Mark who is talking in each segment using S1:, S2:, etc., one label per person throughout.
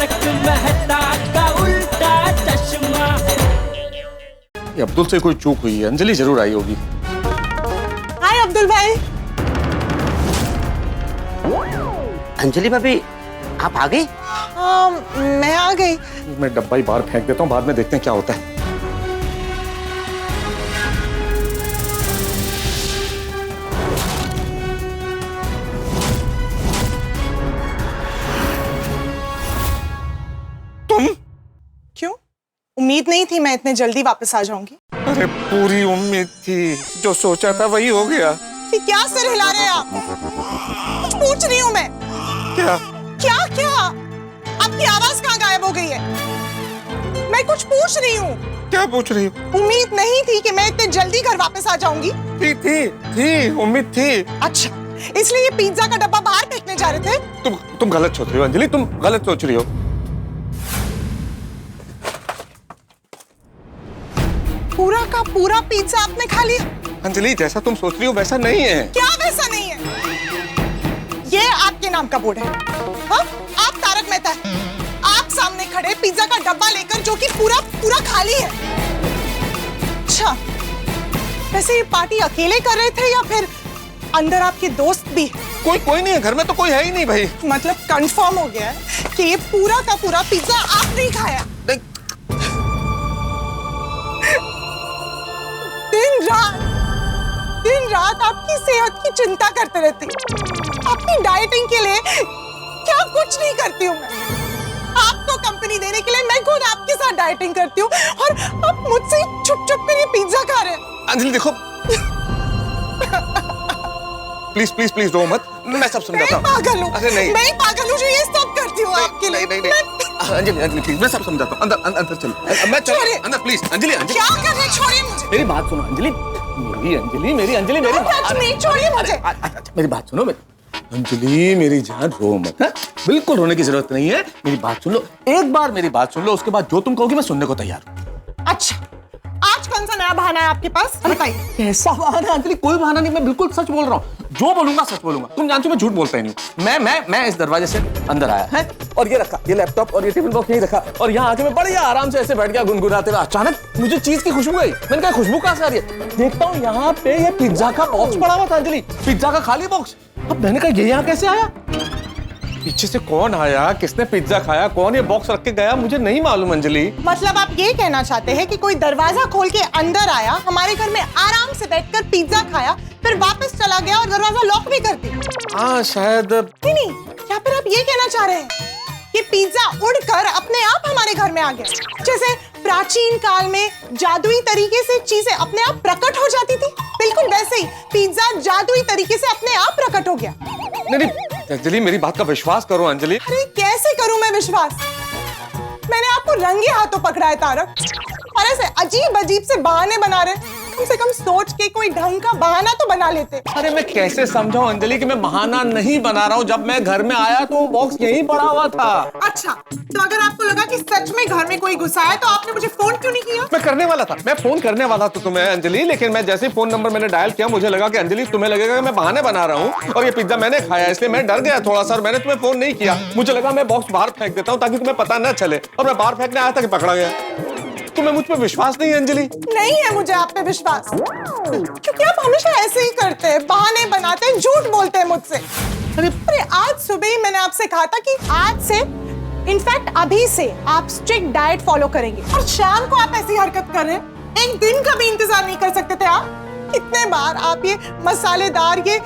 S1: तारक मेहता का उल्टा चश्मा।
S2: ये अब्दुल से कोई चूक हुई है, अंजलि जरूर आई होगी।
S3: हाय अब्दुल भाई।
S4: अंजलि भाभी आप आ गई?
S3: मैं आ गई।
S2: मैं डब्बा ही बाहर फेंक देता हूँ, बाद में देखते हैं क्या होता है। तुम?
S3: क्यों? उम्मीद नहीं थी मैं इतने जल्दी वापस आ जाऊंगी।
S2: अरे पूरी उम्मीद थी, जो सोचा था वही हो गया।
S3: कि क्या सिर हिला रहे हैं आप? कुछ पूछ रही हूँ मैं।
S2: क्या?
S3: क्या क्या? आपकी आवाज कहाँ गायब हो गई है? मैं कुछ पूछ रही हूँ।
S2: क्या पूछ रही हो?
S3: उम्मीद नहीं थी कि मैं इतने जल्दी घर वापस आ जाऊंगी।
S2: थी उम्मीद थी।
S3: अच्छा, इसलिए ये पिज्जा का डब्बा बाहर फेंकने जा रहे थे?
S2: तुम गलत सोच रही हो अंजलि, तुम गलत सोच रही हो।
S3: पूरा का पूरा पिज्जा आपने खा लिया?
S2: अंजलि जैसा तुम सोच रही हो वैसा नहीं है।
S3: क्या वैसा नहीं है? ये आपके नाम का बोर्ड है। हाँ? आप तारक मेहता है। आप सामने खड़े पिज्जा का डब्बा लेकर जो कि पूरा पूरा खाली है। अच्छा, वैसे ये पार्टी अकेले कर रहे थे या फिर अंदर आपके दोस्त भी?
S2: कोई नहीं है घर में, तो कोई है ही नहीं भाई।
S3: मतलब कंफर्म हो गया है कि ये पूरा का पूरा पिज्जा आपने ही खाया? दिन रात आपकी सेहत की चिंता करते रहती। आपकी डाइटिंग के लिए क्या कुछ नहीं करती हूँ मैं। आपको कंपनी देने के लिए मैं खुद आपके साथ डाइटिंग करती हूँ और आप मुझसे छुप छुप कर ये पिज्जा खा रहे हैं।
S2: अंजलि देखो प्लीज रो मत, मैं सब समझाता हूँ।
S3: मैं पागल हूँ।
S2: अरे नहीं,
S3: मैं पागल हूँ जो ये सब करती हूँ आपके लिए।
S2: नहीं। अंजलि प्लीज, मैं सब समझाता हूँ। अंदर चलो। मैं चलो अंदर प्लीज। अंजलि
S3: क्या कर रहे? छोड़िए मुझे।
S2: मेरी बात सुनो अंजलि, मेरी अंजलि
S3: छोड़िए मुझे।
S2: मेरी बात सुनो। अंजलि मेरी जान, रो मत। बिल्कुल रोने की जरूरत नहीं है, मेरी बात सुन लो। एक बार मेरी बात सुन लो, उसके बाद जो तुम कहोगी मैं सुनने को तैयार हूँ।
S3: अच्छा, आज कौन सा नया बहाना है आपके पास? बताइए।
S2: कैसा बहाना अंजलि? कोई बहाना नहीं, मैं बिल्कुल सच बोल रहा हूँ। जो बोलूंगा सच बोलूंगा। तुम जानती हो मैं झूठ बोलता ही नहीं। मैं इस दरवाजे से अंदर आया है और ये रखा, ये लैपटॉप और ये टेबल बॉक्स यहीं रखा और यहाँ आके मैं बढ़िया आराम से ऐसे बैठ गया गुनगुनाते हुए। अचानक मुझे चीज की खुशबू आई। मैंने कहा खुशबू कहाँ से आ रही है? देखता हूँ यहाँ पे ये पिज्जा का बॉक्स पड़ा हुआ था अंजलि, पिज्जा का खाली बॉक्स। अब मैंने कहा ये यहाँ कैसे आया? पीछे से कौन आया, किसने पिज्जा खाया, कौन ये बॉक्स रख के गया, मुझे नहीं मालूम अंजलि।
S3: मतलब आप ये कहना चाहते हैं कि कोई दरवाजा खोल के अंदर आया, हमारे घर में आराम से बैठकर पिज्जा खाया, फिर वापस चला गया और दरवाजा लॉक भी कर दिया?
S2: हाँ शायद।
S3: नहीं, या फिर आप ये कहना चाह रहे हैं कि पिज्जा उड़कर अपने आप हमारे घर में आ गया, जैसे प्राचीन काल में जादुई तरीके से चीजें अपने आप प्रकट हो जाती थी, बिल्कुल वैसे ही पिज्जा जादुई तरीके से अपने आप प्रकट हो गया।
S2: नहीं अंजलि, मेरी बात का विश्वास करो अंजलि।
S3: अरे कैसे करूं मैं विश्वास? मैंने आपको रंगे हाथों पकड़ा है तारक, और ऐसे अजीब अजीब से बहाने बना रहे। कम से कम सोच के कोई ढंग का बहाना तो बना लेते।
S2: अरे मैं कैसे समझाऊं अंजलि कि मैं बहाना नहीं बना रहा हूँ? जब मैं घर में आया तो वो बॉक्स यहीं पड़ा हुआ था।
S3: अच्छा, तो अगर आपको लगा कि सच में घर में कोई घुसा है तो आपने मुझे फोन क्यों नहीं किया?
S2: मैं करने वाला था, मैं फोन करने वाला था तुम्हें अंजलि, लेकिन मैं जैसे फोन नंबर मैंने डायल किया मुझे लगा कि अंजलि तुम्हें लगेगा कि मैं बहाने बना रहा हूँ और ये पिज्जा मैंने खाया, इसलिए मैं डर गया थोड़ा सा और मैंने तुम्हें फोन नहीं किया। मुझे लगा मैं बॉक्स बाहर फेंक देता हूँ ताकि तुम्हें पता न चले, और मैं बाहर फेंकने आया था कि पकड़ा गया। तुम्हें मुझ पे विश्वास नहीं है अंजलि?
S3: नहीं है मुझे आप पे विश्वास, क्योंकि आप हमेशा ऐसे ही करते हैं, बहाने बनाते हैं, झूठ बोलते हैं मुझसे। अरे आज सुबह ही मैंने आपसे कहा था कि आज से, इनफैक्ट अभी से आप स्ट्रिक्ट डाइट फॉलो करेंगे, और शाम को आप ऐसी हरकत कर रहे हैं। एक दिन का भी इंतजार नहीं कर सकते थे आप? कितने बार आप ये मसालेदार, ये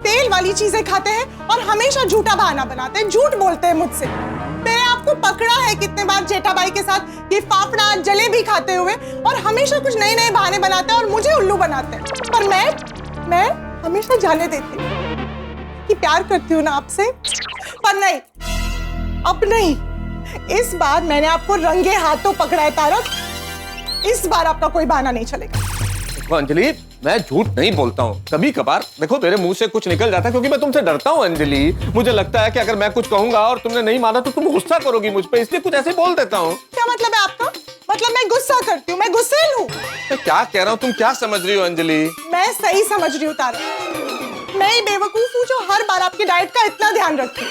S3: तेल वाली चीजें खाते हैं और हमेशा झूठा बहाना बनाते हैं, झूठ बोलते हैं मुझसे। मैंने आपको पकड़ा है कितने बार जेठाबाई के साथ ये फाफड़ा जलेबी खाते हुए, और हमेशा कुछ नए नए बहाने बनाते हैं और मुझे उल्लू बनाते हैं। पर मैं हमेशा जाने देती हूँ कि प्यार करती हूँ ना आपसे, पर नहीं, अब नहीं। इस बार मैंने आपको रंगे हाथों पकड़ा है तारक, इस बार आपका कोई बहाना नहीं चलेगा।
S2: अंजलि मैं झूठ नहीं बोलता हूँ, कभी कभार देखो मेरे मुंह से कुछ निकल जाता है क्योंकि मैं तुमसे डरता हूँ अंजलि। मुझे लगता है कि अगर मैं कुछ कहूंगा और तुमने नहीं माना तो तुम गुस्सा करोगी मुझ पे, इसलिए कुछ ऐसे बोल देता हूँ।
S3: क्या मतलब है आपका? मतलब मैं गुस्सा करती हूँ, मैं गुस्सेल हूँ?
S2: मैं क्या कह रहा हूँ, तुम क्या समझ रही हो अंजलि?
S3: मैं सही समझ रही हूँ तारक, मैं ही बेवकूफ हूँ जो हर बार आपकी डाइट का इतना ध्यान रखती हूँ,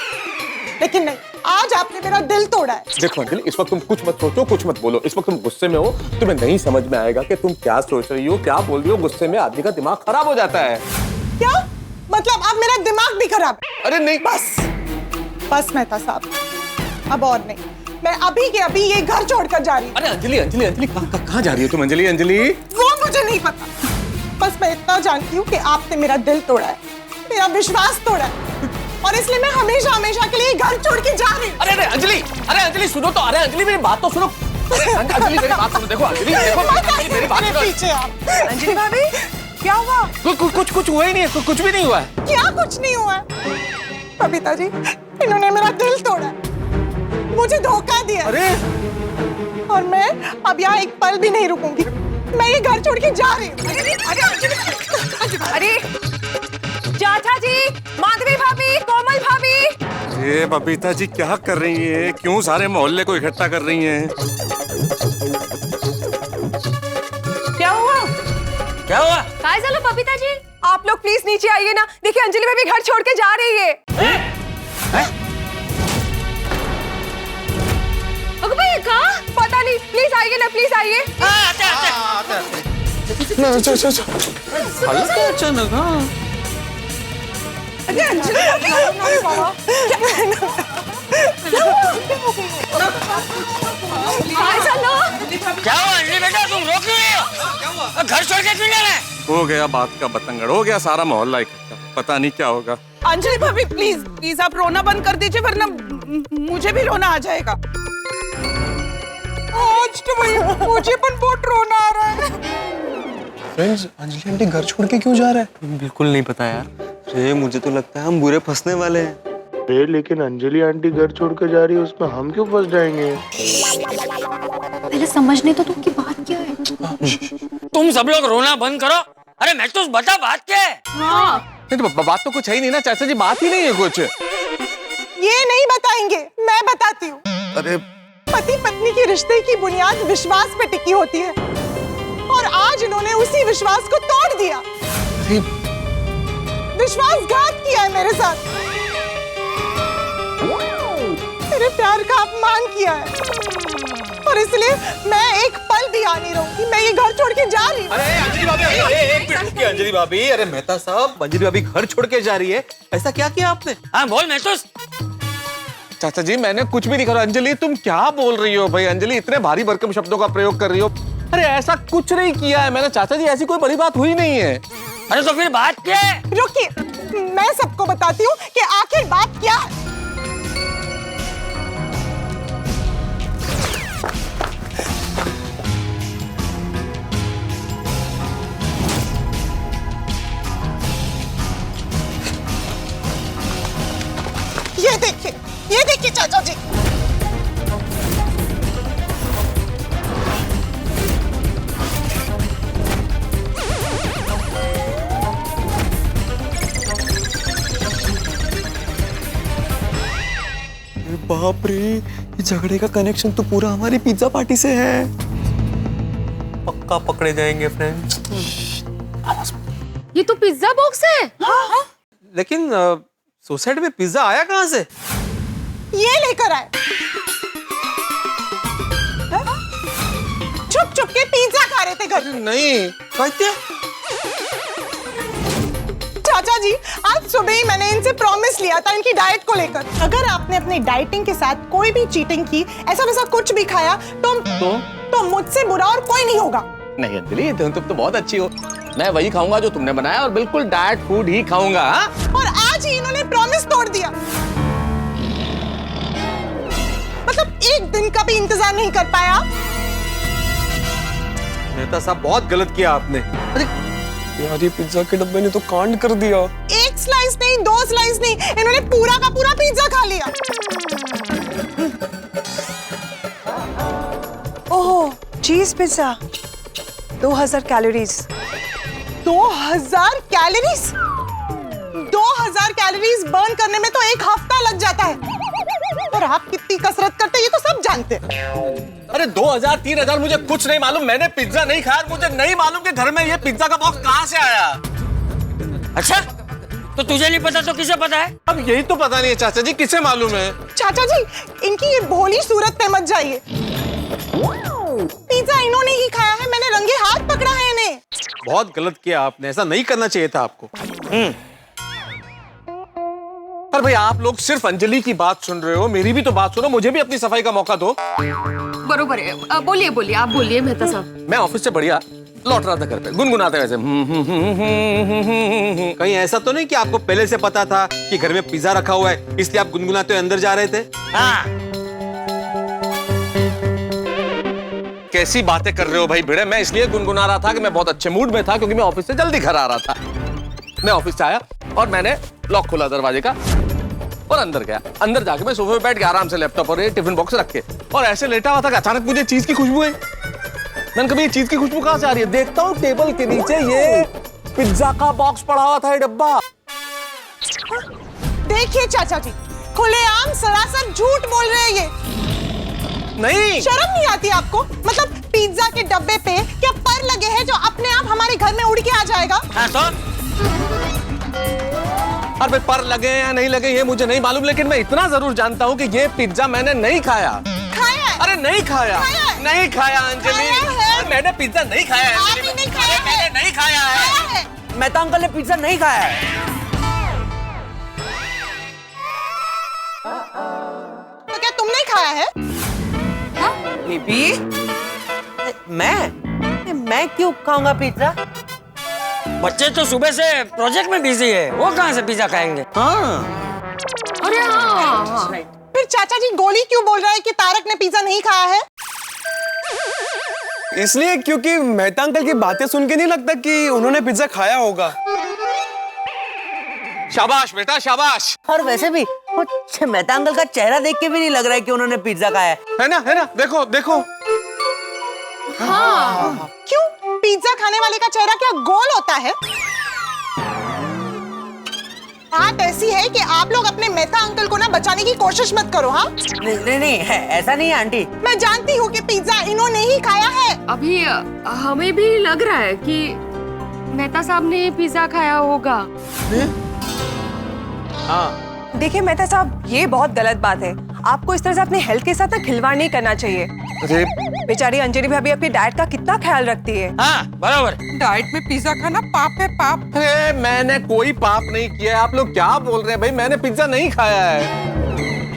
S3: लेकिन नहीं, आज आपने मेरा दिल तोड़ा है।
S2: देखो अंजलि, इस वक्त तुम कुछ मत सोचो, कुछ मत बोलो। इस वक्त तुम गुस्से में हो, तुम्हें नहीं समझ में आएगा कि तुम क्या सोच रही हो, क्या बोल रही हो। गुस्से में आदमी का दिमाग खराब हो जाता है।
S3: क्या मतलब अब मेरा दिमाग भी खराब?
S2: अरे नहीं,
S3: बस मेहता साहब, अब और नहीं। मैं अभी के अभी ये घर छोड़कर जा रही हूँ।
S2: अरे अंजलि अंजलि अंजलि, कहाँ जा रही हो तुम? अंजलि अंजलि,
S3: वो मुझे नहीं पता, बस मैं इतना जानती हूँ कि आपने मेरा दिल तोड़ा है, मेरा विश्वास तोड़ा है, और इसलिए मैं हमेशा हमेशा के लिए घर छोड़ के जा रही हूँ।
S2: अरे अंजलि सुनो तो। अरे अंजलि मेरी बात तो सुनो। अंजलि मेरी बात सुनो। देखो अंजलि, देखो मेरी बात सुनो।
S3: पीछे आप। अंजलि भाभी, क्या हुआ?
S2: कुछ हुआ ही नहीं है, कुछ भी नहीं हुआ है।
S3: क्या कुछ नहीं हुआ है? बबीता जी, इन्होंने मेरा दिल तोड़ा, मुझे धोखा दिया।
S2: अरे
S3: और मैं अब यहाँ एक पल भी नहीं रुकूंगी। मैं ये घर छोड़ के जा रही हूँ।
S5: अरे चाचा जी, माधवी भाभी, कोमल भाभी।
S2: ये बबीता जी क्या कर रही है? क्यों सारे मोहल्ले को इकट्ठा कर रही हैं?
S3: क्या हुआ?
S2: क्या हुआ?
S5: काय झालं बबीता जी? आप लोग प्लीज नीचे आइए ना। देखिए अंजलि भाभी घर छोड़ के जा रही है। अगं भाई कहाँ? पता नहीं, प्लीज आइए ना, प्लीज आइए।
S2: अचानक
S3: अरे अंजलि
S5: काय झालं?
S6: क्या हुआ अंजलि बेटा, तुम रोक क्यों रही हो? घर छोड़ के क्यों जा रहे हैं?
S2: हो गया बात का बतंगड़, हो गया सारा मोहल्ला इकट्ठा। पता नहीं क्या होगा।
S3: अंजलि भाभी प्लीज प्लीज आप रोना बंद कर दीजिए, वरना मुझे भी रोना आ जाएगा। आज तो भैया मुझे पण बहुत रोना आ रहा है।
S7: फ्रेंड्स, अंजलि आंटी घर छोड़ के क्यों जा रहा है?
S8: बिल्कुल नहीं पता यार। अरे मुझे तो लगता है हम बुरे फंसने वाले हैं।
S7: अरे लेकिन अंजलि आंटी घर छोड़ के जा रही है, उसमें हम क्यों फंस जाएंगे?
S9: पहले समझने तो तुमकी बात क्या है।
S6: तुम सब लोग रोना बंद करो। अरे मैं तो बता बात क्या है?
S2: नहीं तो बात तो कुछ है ही नहीं ना चाचा जी, बात ही नहीं है कुछ।
S3: ये नहीं बताएंगे, मैं बताती हूँ।
S2: अरे
S3: पति पत्नी के रिश्ते की बुनियाद विश्वास पे टिकी होती है, और आज इन्होंने उसी विश्वास को तोड़ दिया। विश्वासघात किया है मेरे साथ, मेरे प्यार का अपमान किया है, और इसलिए मैं एक पल भी आ नहीं रहूंगी। मैं ये घर छोड़ के जा रही हूँ।
S8: अरे अंजलि भाभी, एक मिनट रुकिए अंजलि भाभी। अरे मेहता साहब, अंजलि भाभी घर छोड़ के जा रही है, ऐसा क्या किया आपने?
S6: हाँ बोल मैं तो।
S2: चाचा जी मैंने कुछ भी नहीं करा। अंजलि तुम क्या बोल रही हो भाई? अंजलि इतने भारी भरकम शब्दों का प्रयोग कर रही हो। अरे ऐसा कुछ नहीं किया है मैंने चाचा जी, ऐसी कोई बड़ी बात हुई नहीं है।
S6: अरे तो फिर बात क्या है?
S3: रुकिए, मैं सबको बताती हूँ कि आखिर बात क्या है। ये देखिए चाचा जी,
S8: बाप रे, ये झगड़े का कनेक्शन तो पूरा हमारी पिज्जा पार्टी से है। पक्का पकड़े जाएंगे फ्रेंड्स।
S5: ये तो पिज्जा बॉक्स है।
S8: लेकिन सोसाइटी में पिज्जा आया कहाँ से?
S3: ये लेकर आए। छुप छुप के पिज्जा खा रहे थे घर में।
S2: नहीं
S8: कहते
S3: चाचा जी, आज सुबह ही मैंने इनसे प्रॉमिस लिया था इनकी डाइट को लेकर। अगर आपने अपनी डाइटिंग के साथ कोई भी चीटिंग की, ऐसा वैसा कुछ भी खाया, तो मुझसे बुरा और कोई नहीं होगा।
S2: नहीं अंजलि, तुम तो बहुत अच्छी हो। मैं वही खाऊंगा जो तुमने बनाया, और बिल्कुल डाइट फूड ही खाऊंगा।
S3: और आज ही इन्होंने प्रॉमिस तोड़ दिया। मतलब एक दिन का भी इंतजार नहीं कर पाया।
S8: मेहता साहब, बहुत गलत किया आपने। अरे यार, ये पिज्जा के डब्बे ने तो कांड कर दिया।
S3: एक स्लाइस नहीं, 2 स्लाइस नहीं, इन्होंने पूरा का पूरा पिज्जा खा लिया।
S10: Oh, cheese pizza, 2000 calories.
S3: 2000 calories? 2000 calories burn करने में तो 1 हफ्ता लग जाता है। और आप कितनी कसरत करते हैं ये तो सब जानते हैं।
S2: अरे 2000-3000 मुझे कुछ नहीं मालूम। मैंने पिज्जा नहीं खाया, मुझे नहीं मालूम कि घर में ये पिज्जा का बॉक्स कहाँ से आया।
S6: अच्छा तो तुझे नहीं पता तो किसे पता है?
S2: अब यही तो पता नहीं है चाचा जी, किसे मालूम है?
S3: चाचा जी, इनकी ये भोली सूरत पे मत जाइए। पिज्जा इन्होंने ही खाया है, मैंने रंगे हाथ पकड़ा है इन्हें।
S8: बहुत गलत किया आपने, ऐसा नहीं करना चाहिए था आपको।
S2: पर भाई आप लोग सिर्फ अंजलि की बात सुन रहे हो, मेरी भी तो बात सुनो, मुझे भी अपनी सफाई का मौका दो।
S5: बरोबर है। बोलिए बोलिए, आप बोलिए मेहता साहब।
S2: मैं ऑफिस से बढ़िया लौट रहा था घर पे, गुनगुनाते वैसे।
S8: कहीं ऐसा तो नहीं कि आपको पहले से पता था कि घर में पिज्जा रखा हुआ है, इसलिए आप गुनगुनाते हुए अंदर जा रहे थे?
S6: हाँ।
S2: कैसी बातें कर रहे हो भाई भिड़े? मैं इसलिए गुनगुना रहा था कि मैं बहुत अच्छे मूड में था, क्योंकि मैं ऑफिस से जल्दी घर आ रहा था। मैं ऑफिस से आया और मैंने लॉक खोला दरवाजे का और अंदर गया। अंदर जाके मैं सोफे पे बैठ गया आराम से, लैपटॉप और ये टिफिन बॉक्स रख के, और ऐसे लेटा हुआ था कि अचानक मुझे चीज की खुशबू आई। मैंने कभी ये चीज की खुशबू कहां से आ रही है? देखता हूँ टेबल के नीचे ये पिज्जा का बॉक्स पड़ा हुआ था, ये डब्बा।
S3: देखिए चाचा जी, खुलेआम सरासर झूठ बोल रहे हैं ये।
S2: नहीं,
S3: शर्म नहीं आती आपको? मतलब पिज्जा के डब्बे पे क्या पर लगे हैं जो अपने आप हमारे घर में उड़ के आ जाएगा?
S6: हाँ तो?
S2: अरे भाई पर लगे या नहीं लगे ये मुझे नहीं मालूम, लेकिन मैं इतना जरूर जानता हूँ कि ये पिज्जा मैंने नहीं खाया।
S3: खाया है?
S2: अरे नहीं खाया, नहीं खाया अंजलि।
S3: खाया है?
S2: मैंने पिज्जा नहीं खाया है
S3: आप
S2: अंजलि।
S3: ही नहीं खाया है?
S2: मैंने नहीं खाया है।
S3: खाया है?
S4: मेहता अंकल ने पिज्जा नहीं खाया है।
S3: तो क्या तुमने खाया है?
S4: बीबी, मैं क्यों खाऊंगा पिज्जा?
S6: बच्चे तो सुबह से प्रोजेक्ट में बिजी है, वो कहाँ से पिज्जा खाएंगे?
S4: हाँ,
S5: अरे हाँ।
S3: फिर चाचा जी गोली क्यों बोल रहा है कि तारक ने पिज्जा नहीं खाया है?
S7: इसलिए क्योंकि मेहता अंकल की बातें सुन के नहीं लगता कि उन्होंने पिज्जा खाया होगा।
S2: शाबाश बेटा शाबाश।
S4: और वैसे भी वो मेहता अंकल का चेहरा देख के भी नहीं लग रहा है कि उन्होंने पिज्जा खाया है।
S2: है ना, देखो देखो।
S3: हाँ। क्यों? पिज्जा खाने वाले का चेहरा क्या गोल होता है? बात ऐसी है कि आप लोग अपने मेहता अंकल को ना बचाने की कोशिश मत करो। हाँ
S4: नहीं है, ऐसा नहीं है आंटी।
S3: मैं जानती हूँ कि पिज्जा इन्होंने ही खाया है।
S5: अभी हमें भी लग रहा है कि मेहता साहब ने पिज्जा खाया होगा।
S8: हाँ।
S10: देखिए मेहता साहब, ये बहुत गलत बात है। आपको इस तरह से अपनी हेल्थ के साथ ना खिलवाड़ नहीं करना चाहिए।
S2: अरे
S10: बेचारी अंजलि भाभी अपनी डाइट का कितना ख्याल रखती है।
S6: हाँ बराबर।
S3: डाइट में पिज्जा खाना पाप है, पाप।
S2: अरे मैंने कोई पाप नहीं किया है, आप लोग क्या बोल रहे हैं भाई? मैंने पिज्जा नहीं खाया है।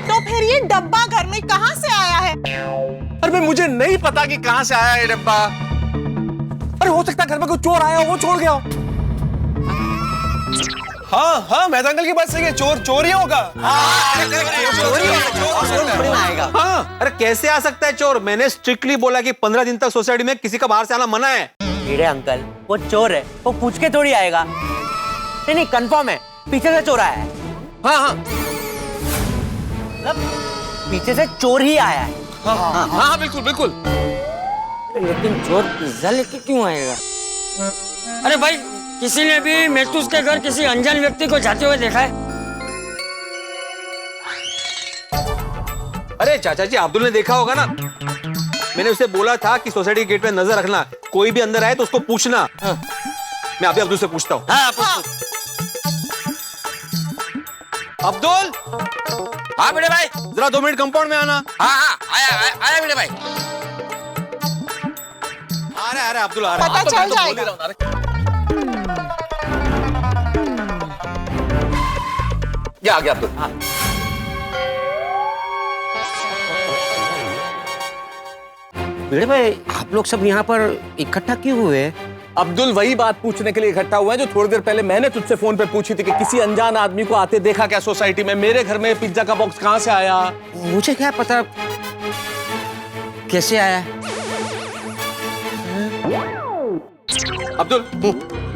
S3: तो फिर ये डब्बा घर में कहाँ से आया है?
S2: अरे भाई मुझे नहीं पता कि कहाँ से आया ये डब्बा। अरे हो सकता है घर में कोई चोर आया हो, वो छोड़ गया हो।
S7: हाँ, मेहता अंकल की बात सही है, चोर ही होगा।
S8: हाँ, अरे कैसे आ सकता है चोर? मैंने स्ट्रिक्टली बोला कि 15 दिन तक सोसाइटी में किसी का बाहर से आना मना है।
S4: कीड़े अंकल, वो चोर है, वो पूछ के थोड़ी आएगा। नहीं कंफर्म है, पीछे से चोर आया है।
S2: हाँ,
S4: मतलब पीछे से चोर ही आया है।
S2: हाँ, बिल्कुल बिल्कुल।
S6: लेकिन चोर पिज्जा लेके क्यों आएगा? अरे भाई, किसी ने भी मेहतूस के घर किसी अनजान व्यक्ति को जाते हुए देखा है?
S8: अरे चाचा जी, अब्दुल ने देखा होगा ना। मैंने उसे बोला था कि सोसाइटी के गेट पे नजर रखना, कोई भी अंदर आए तो उसको पूछना। मैं अभी अब्दुल से पूछता हूँ।
S6: हाँ पूछ।
S8: अब्दुल,
S6: हाँ बेटे भाई।
S8: जरा 2 मिनट कंपाउंड में आना।
S6: हाँ आया बेटे भाई।
S8: आ रहा है अब्दुल, आ रहा है।
S3: पता चल जाएगा।
S2: ये आ गया अब्दुल।
S4: भिड़े भाई, आप लोग सब यहाँ पर इकट्ठा क्यों हुए?
S2: अब्दुल वही बात पूछने के लिए इकट्ठा हुआ है जो थोड़ी देर पहले मैंने तुझसे फोन पे पूछी थी कि किसी अनजान आदमी को आते देखा क्या सोसाइटी में? मेरे घर में पिज्जा का बॉक्स कहाँ से आया?
S4: मुझे क्या पता कैसे आया।
S8: अब्दुल,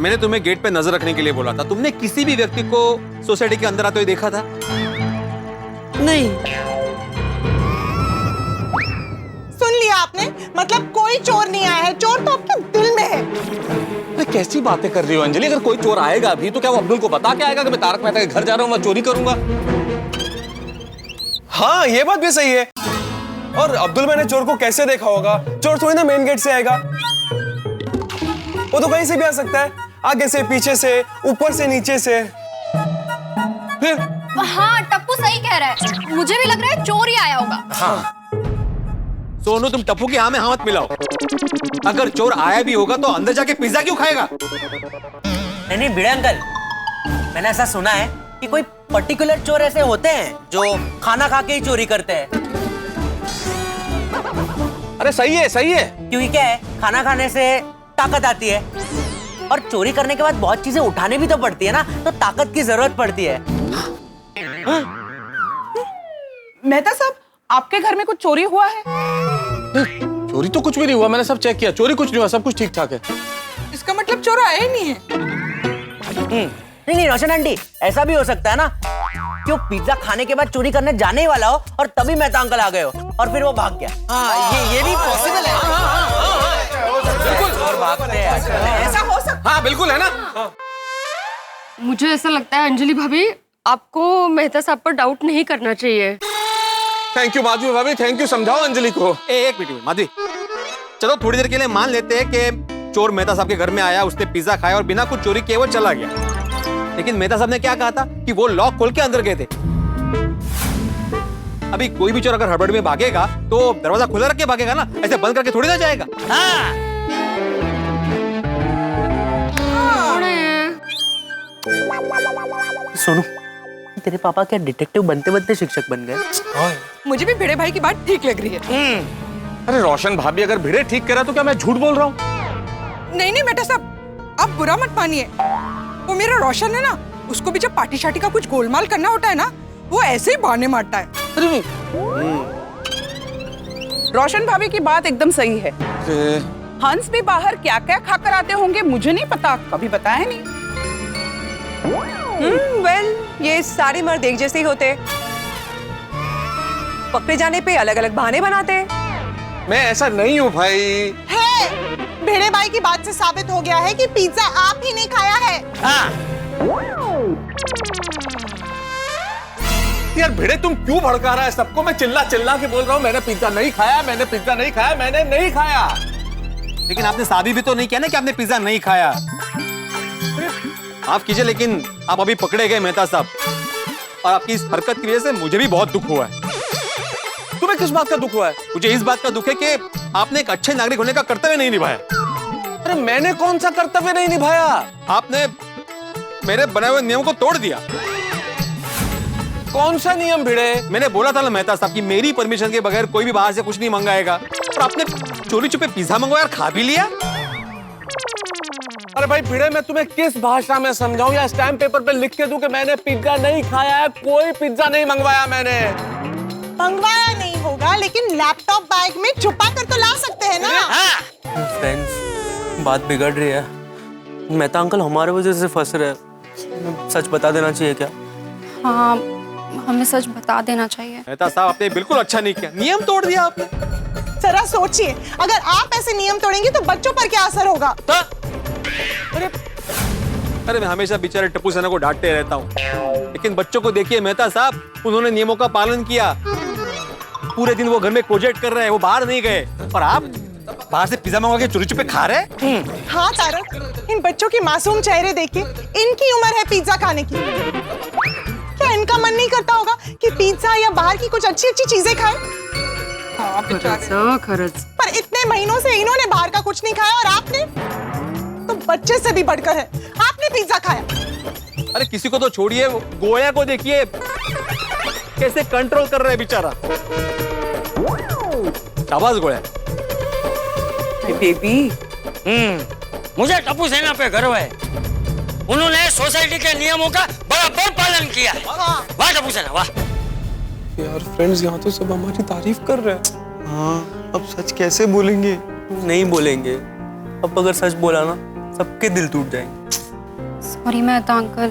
S8: मैंने तुम्हें गेट पे नजर रखने के लिए बोला था। तुमने किसी भी व्यक्ति को सोसाइटी के अंदर आते हुए देखा था?
S4: नहीं।
S3: सुन लिया आपने? मतलब कोई चोर नहीं आया है। चोर तो आपके दिल में है।
S2: अरे कैसी बातें कर रही हो अंजलि? अगर कोई चोर आएगा भी तो क्या वो अब्दुल को बता के आएगा कि मैं तारक मेहता के घर जा रहा हूँ, मैं चोरी करूंगा?
S7: हाँ, ये बात भी सही है। और अब्दुल मैंने चोर को कैसे देखा होगा? चोर थोड़ी ना मेन गेट से आएगा, वो तो कहीं से भी आ सकता है। आगे से, पीछे से, ऊपर से, नीचे से।
S2: फिर?
S9: हाँ टप्पू सही कह रहा है, मुझे भी लग रहा है चोर ही आया होगा।
S8: सोनू तुम टप्पू की हाँ में हाँ मत मिलाओ। अगर चोर आया भी होगा तो अंदर जाके पिज्जा क्यों खाएगा?
S4: नहीं भिड़े अंकल, मैंने ऐसा सुना है कि कोई पर्टिकुलर चोर ऐसे होते हैं जो खाना खा के ही चोरी करते हैं।
S2: अरे सही है, सही है।
S4: क्योंकि क्या है, खाना खाने से ताकत आती है और चोरी करने के बाद बहुत चीजें उठाने भी तो पड़ती है ना, तो ताकत की जरूरत पड़ती है।
S3: मेहता साहब, आपके घर में कुछ चोरी हुआ है?
S2: चोरी तो कुछ भी नहीं हुआ, मैंने सब चेक किया, चोरी कुछ नहीं हुआ, सब कुछ ठीक ठाक है।
S3: इसका मतलब चोर आया ही नहीं है।
S4: नहीं रोशन आंटी, ऐसा भी हो सकता है ना कि वो पिज्जा खाने के बाद चोरी करने जाने ही वाला हो और तभी मेहता अंकल आ गए हो और फिर वो भाग गया।
S2: हाँ, ये भी पॉसिबल है। बिल्कुल,
S4: और भागते हैं
S3: ऐसा हो सकता
S2: हाँ बिल्कुल है ना।
S5: मुझे ऐसा लगता है अंजलि भाभी, आपको मेहता साहब पर डाउट नहीं करना चाहिए।
S2: थैंक यू माधवी भाभी, थैंक यू, समझाओ अंजलि को।
S8: एक मिनट माधवी, चलो थोड़ी देर के लिए मान लेते हैं कि चोर मेहता साहब के घर में आया, उसने पिज्जा खाया और बिना कुछ चोरी किए वो चला गया। लेकिन मेहता साहब ने क्या कहा था कि वो लॉक खोल के अंदर गए थे। अभी कोई भी चोर अगर हड़बड़ी में भागेगा तो दरवाजा खुला रख के भागेगा ना, ऐसे बंद करके थोड़ी ना जाएगा।
S4: सोनू, तेरे पापा क्या डिटेक्टिव बनते बनते शिक्षक बन गए?
S3: मुझे भी भिड़े भाई की बात ठीक लग रही है।
S2: अरे रोशन भाभी, अगर भिड़े ठीक करा तो क्या मैं झूठ बोल रहा हूँ?
S3: नहीं मेहता साहब, आप बुरा मत मानिए। वो मेरा रोशन है ना, उसको भी जब पार्टी शार्टी का कुछ गोलमाल करना होता है ना, वो ऐसे ही बहाने मारता है। रोशन भाभी की बात एकदम सही है। हंस भी बाहर क्या क्या खाकर आते होंगे मुझे नहीं पता, कभी बताया नहीं।
S10: वेल, ये सारे मर्द एक जैसे ही होते, पकड़े जाने पे अलग अलग बहाने बनाते हैं।
S2: मैं ऐसा नहीं हूँ भाई।
S3: है, भिड़े भाई की बात से साबित हो गया है कि पिज्जा आप ही ने खाया है।
S2: यार भिड़े, तुम क्यों भड़का रहा है सबको? मैं चिल्ला चिल्ला के बोल रहा हूँ मैंने पिज्जा नहीं खाया, मैंने पिज्जा नहीं खाया, मैंने नहीं खाया।
S8: लेकिन आपने साबित भी तो नहीं किया ना कि आपने पिज्जा नहीं खाया। माफ कीजिए, लेकिन आप अभी पकड़े गए मेहता साहब, और आपकी इस हरकत की वजह से मुझे भी बहुत दुख हुआ है।
S2: तुम्हें किस बात का दुख हुआ है?
S8: मुझे इस बात का दुख है कि आपने एक अच्छे नागरिक होने का कर्तव्य नहीं निभाया।
S2: अरे मैंने कौन सा कर्तव्य नहीं निभाया?
S8: आपने मेरे बनाए हुए नियम को तोड़ दिया।
S2: कौन सा नियम भिड़े?
S8: मैंने बोला था ना मेहता साहब कि मेरी परमिशन के बगैर कोई भी बाहर से कुछ नहीं मंगाएगा, और आपने चोरी छुपे पिज्जा मंगवाया और खा भी लिया।
S2: अरे भाई भिड़े, मैं तुम्हें किस भाषा में समझाऊं या स्टैम्प पेपर पे लिख के दूं कि मैंने पिज्जा नहीं खाया है? कोई पिज्जा नहीं मंगवाया मैंने।
S3: मंगवाया नहीं होगा, लेकिन लैपटॉप बैग में छुपा कर तो ला सकते हैं ना।
S4: फ्रेंड्स, बात बिगड़ रही है। मेहता अंकल हमारे वजह से फंस रहे हैं। सच बता देना चाहिए क्या?
S9: हाँ, हमें सच बता देना चाहिए।
S8: मेहता साहब, आपने बिल्कुल अच्छा नहीं किया, नियम तोड़ दिया आपने।
S3: जरा सोचिए, अगर आप ऐसे नियम तोड़ेंगे तो बच्चों पर क्या असर होगा?
S8: अरे मैं हमेशा बेचारे टप्पू सेना को डांटते रहता हूँ, लेकिन बच्चों को देखिए मेहता साहब, उन्होंने नियमों का पालन किया। पूरे दिन वो घर में प्रोजेक्ट कर रहे हैं, वो बाहर नहीं गए, और आप बाहर से पिज्जा मंगवा के चोरी छुपे खा रहे।
S3: हाँ तारक, इन बच्चों के मासूम चेहरे देखिए, इनकी उम्र है पिज्जा खाने की। क्या इनका मन नहीं करता होगा कि पिज्जा या बाहर की कुछ अच्छी अच्छी चीजें खाएं?
S5: खरच।
S3: पर इतने महीनों से इन्होंने बाहर का कुछ नहीं खाया, और आपने तो बच्चे से भी बढ़कर है, आपने पिज्जा खाया।
S8: अरे किसी को तो छोड़िए, गोया को देखिए कैसे कंट्रोल कर रहे हैं बेचारा। शाबाश गोया।
S3: बेबी,
S6: मुझे टप्पू सेना पे गर्व है। उन्होंने सोसाइटी के नियमों का बराबर पालन किया है। वाह टप्पू सेना, वाह।
S7: यार फ्रेंड्स, यहाँ तो सब हमारी तारीफ कर रहे हैं। हाँ, अब सच कैसे बोलेंगे?
S4: नहीं बोलेंगे। अब अगर सच बोला ना, सबके दिल टूट जाएंगे।
S9: सॉरी मेहता अंकल,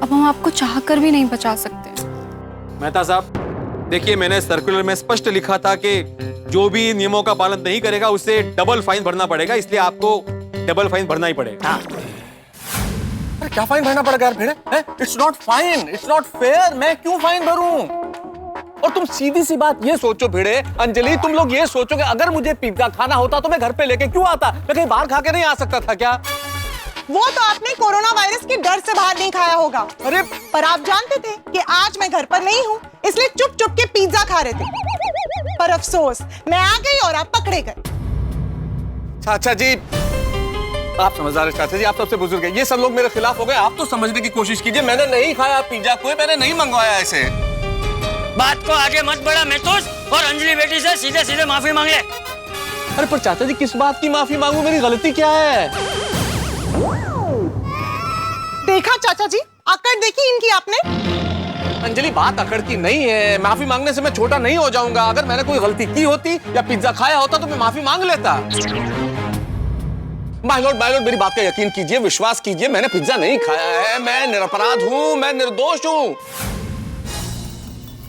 S9: अब हम आपको चाहकर भी नहीं बचा सकते।
S8: मेहता साहब, देखिए मैंने सर्कुलर में स्पष्ट लिखा था कि जो भी नियमों का पालन नहीं करेगा उसे डबल फाइन भरना पड़ेगा, इसलिए आपको डबल फाइन भरना ही पड़ेगा।
S2: अरे क्या फाइन भरना पड़ेगा यार Bhide? It's not fine, it's not fair. मैं क्यों फाइन भरूं? और तुम सीधी सी बात ये सोचो भिड़े, अंजलि, तुम लोग ये सोचो कि अगर मुझे पिज्जा खाना होता तो मैं घर पे लेके क्यों आता? मैं कहीं बाहर खा के नहीं आ सकता था क्या?
S3: वो तो आपने कोरोना वायरस के डर से बाहर नहीं खाया होगा।
S7: अरे
S3: पर आप जानते थे कि आज मैं घर पर नहीं हूँ, इसलिए चुप चुप के पिज्जा खा रहे थे। पर अफसोस, मैं आ गई और आप पकड़े गए।
S2: चाचा जी, आप समझदार हैं चाचा जी, आप सबसे बुजुर्ग हैं। ये सब लोग मेरे खिलाफ हो गए। आप तो समझने की कोशिश कीजिए, मैंने नहीं खाया पिज्जा, कोई मैंने नहीं मंगवाया ऐसे।
S6: बात को आगे मत बढ़ा मेहतूस, और अंजलि बेटी से सीधे सीधे माफी मांग ले।
S2: अरे पर चाचा जी, किस बात की माफी मांगू? मेरी गलती क्या है?
S3: देखा चाचा जी, अकड़ देखी इनकी आपने।
S2: अंजलि, बात अकड़ की नहीं है। माफी मांगने से मैं छोटा नहीं हो जाऊंगा। अगर मैंने कोई गलती की होती या पिज्जा खाया होता तो मैं माफी मांग लेता। माय लॉर्ड, मेरी बात का यकीन कीजिए, विश्वास कीजिए, मैंने पिज्जा नहीं खाया है। मैं निरपराध हूं, मैं निर्दोष हूं।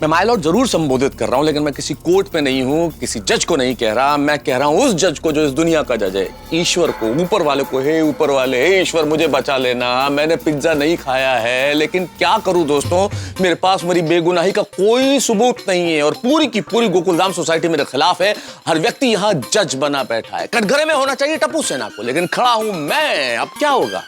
S2: मैं माय लॉर्ड जरूर संबोधित कर रहा हूं, लेकिन मैं किसी कोर्ट पे नहीं हूं, किसी जज को नहीं कह रहा। मैं कह रहा हूं उस जज को जो इस दुनिया का जज है, ईश्वर को, ऊपर वाले को। हे ऊपर वाले, हे ईश्वर, मुझे बचा लेना। मैंने पिज्जा नहीं खाया है, लेकिन क्या करूं दोस्तों, मेरे पास मेरी बेगुनाही का कोई सबूत नहीं है और पूरी की पूरी गोकुलधाम सोसाइटी मेरे खिलाफ है। हर व्यक्ति यहां जज बना बैठा है। कटघरे में होना चाहिए टप्पू सेना को, लेकिन खड़ा हूं मैं। अब क्या होगा?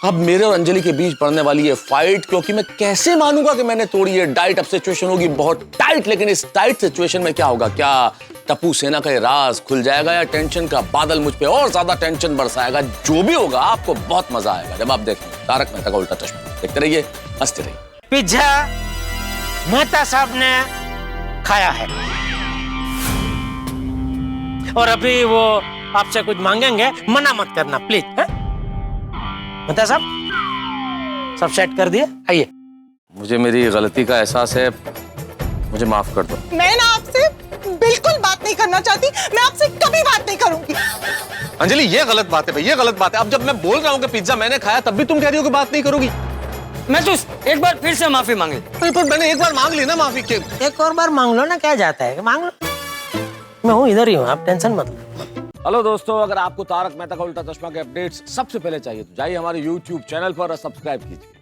S2: अब मेरे और अंजलि के बीच पड़ने वाली ये फाइट, क्योंकि मैं कैसे मानूंगा कि मैंने तोड़ी है डाइट। अब सिचुएशन होगी बहुत टाइट, लेकिन इस टाइट सिचुएशन में क्या होगा? क्या टप्पू सेना का ये राज खुल जाएगा या टेंशन का बादल मुझ पे और ज्यादा टेंशन बरसाएगा? जो भी होगा, आपको बहुत मजा आएगा जब आप देखेंगे तारक मेहता का उल्टा चश्मा। देखते रहिए, हंसते रहिए।
S4: पिज्जा मेहता साहब ने खाया है और अभी वो आपसे कुछ मांगेंगे, मना मत करना प्लीज। मेहता साहब, सब सेट कर दिए, आइए।
S2: मुझे मेरी गलती का एहसास है, मुझे माफ कर दो।
S3: मैं ना आपसे बिल्कुल बात नहीं करना चाहती, मैं आपसे कभी बात नहीं करूंगी।
S2: अंजलि, ये गलत बात है भाई, ये गलत बात है। अब जब मैं बोल रहा हूँ कि पिज्जा मैंने खाया, तब भी तुम कह रही हो कि बात नहीं करोगी।
S6: मेहतूस, एक बार फिर से माफी मांग ले।
S2: पर मैंने एक बार मांग ली ना माफी के।
S4: एक और बार मांग लो ना, क्या जाता है, मांग लो। मैं हूँ, इधर ही हूँ, आप टेंशन मत लो।
S2: हेलो दोस्तों, अगर आपको तारक मेहता का उल्टा चश्मा के अपडेट्स सबसे पहले चाहिए तो जाइए हमारे YouTube चैनल पर और सब्सक्राइब कीजिए।